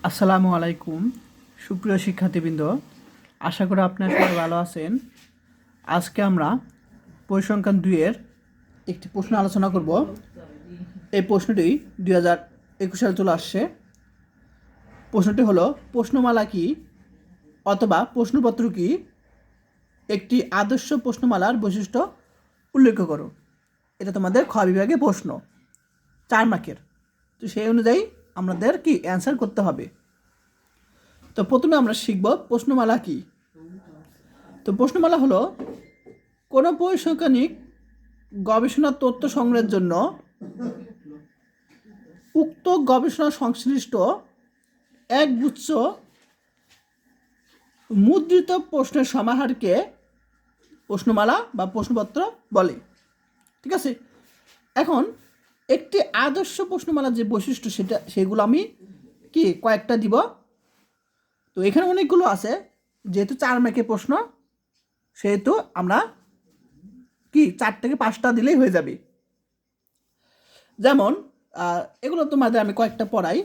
আসসালামু আলাইকুম সুপ্রিয় শিক্ষার্থীবৃন্দ, আশা করি আপনারা সবাই ভালো আছেন। আজকে আমরা পরিসংখ্যান 2-এর একটি প্রশ্ন আলোচনা করব। এই প্রশ্নটি 2021 সালে চলে আসছে। প্রশ্নটি হলো, প্রশ্নমালা কি অথবা প্রশ্নপত্র কি, একটি আদর্শ প্রশ্নমালার বৈশিষ্ট্য উল্লেখ করো। এটা তোমাদের খ বিভাগে প্রশ্ন, 4 মার্কের। তো সেই অনুযায়ী আমাদের কি অ্যান্সার করতে হবে। তো প্রথমে আমরা শিখব প্রশ্নমালা কি। তো প্রশ্নমালা হলো কোনো পরিসংখ্যানিক গবেষণা তথ্য সংগ্রহের জন্য উক্ত গবেষণা সংশ্লিষ্ট একগুচ্ছ মুদ্রিত প্রশ্নের সমাহারকে প্রশ্নমালা বা প্রশ্নপত্র বলে। ঠিক আছে, এখন একটি আদর্শ প্রশ্নমালার যে বৈশিষ্ট্য সেগুলো আমি কি কয়েকটা দিব। তো এখানে অনেকগুলো আছে, যেহেতু 4 মার্কের প্রশ্ন সেহেতু আমরা কি 4 থেকে 5টা দিলেই হয়ে যাবে। যেমন এগুলো তোমাদের আমি কয়েকটা পড়াই।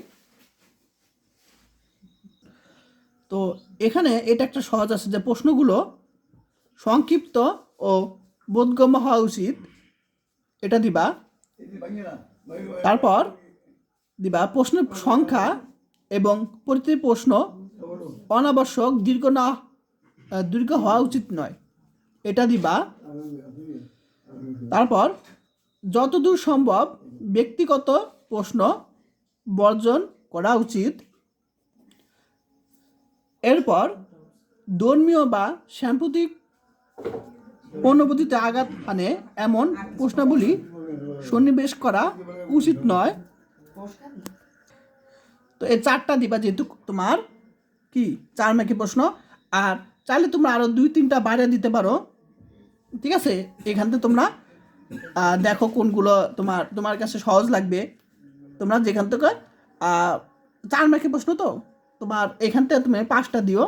তো এখানে এটা একটা সহজ আছে যে প্রশ্নগুলো সংক্ষিপ্ত ও বোধগম্য হওয়া উচিত, এটা দিবা। তারপর দিবা প্রশ্নের সংখ্যা এবং প্রতিটি প্রশ্ন অনাবশ্যক দীর্ঘ হওয়া উচিত নয়, এটা দিবা। তারপর যতদূর সম্ভব ব্যক্তিগত প্রশ্ন বর্জন করা উচিত। এরপর ধর্মীয় বা সাম্প্রতিক অনুভূতিতে আঘাত হানে এমন প্রশ্নাবলী সন্নিবেশ করা উচিত নয়। তো এই 4টা দিবা, যেহেতু তোমার কি 4 মার্কের প্রশ্ন। আর চাইলে তোমরা আরও 2-3টা বাড়িয়ে দিতে পারো। ঠিক আছে, এখান থেকে তোমরা দেখো কোনগুলো তোমার কাছে সহজ লাগবে। তোমরা যেখান থেকে 4 মার্কের প্রশ্ন, তো তোমার এখান থেকে তুমি 5টা দিও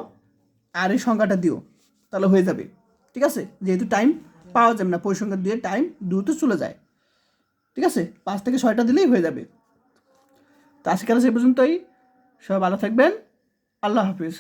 আর এই সংখ্যাটা দিও, তাহলে হয়ে যাবে। ঠিক আছে, যেহেতু টাইম পাওয়া যাবে না, পরিসংখ্যান দিয়ে টাইম দ্রুত চলে যায়। ঠিক আছে, 5 থেকে 6টা দিলেই হয়ে যাবে। তো আজকে সে পর্যন্তই, সবাই ভালো থাকবেন। আল্লাহ হাফিজ।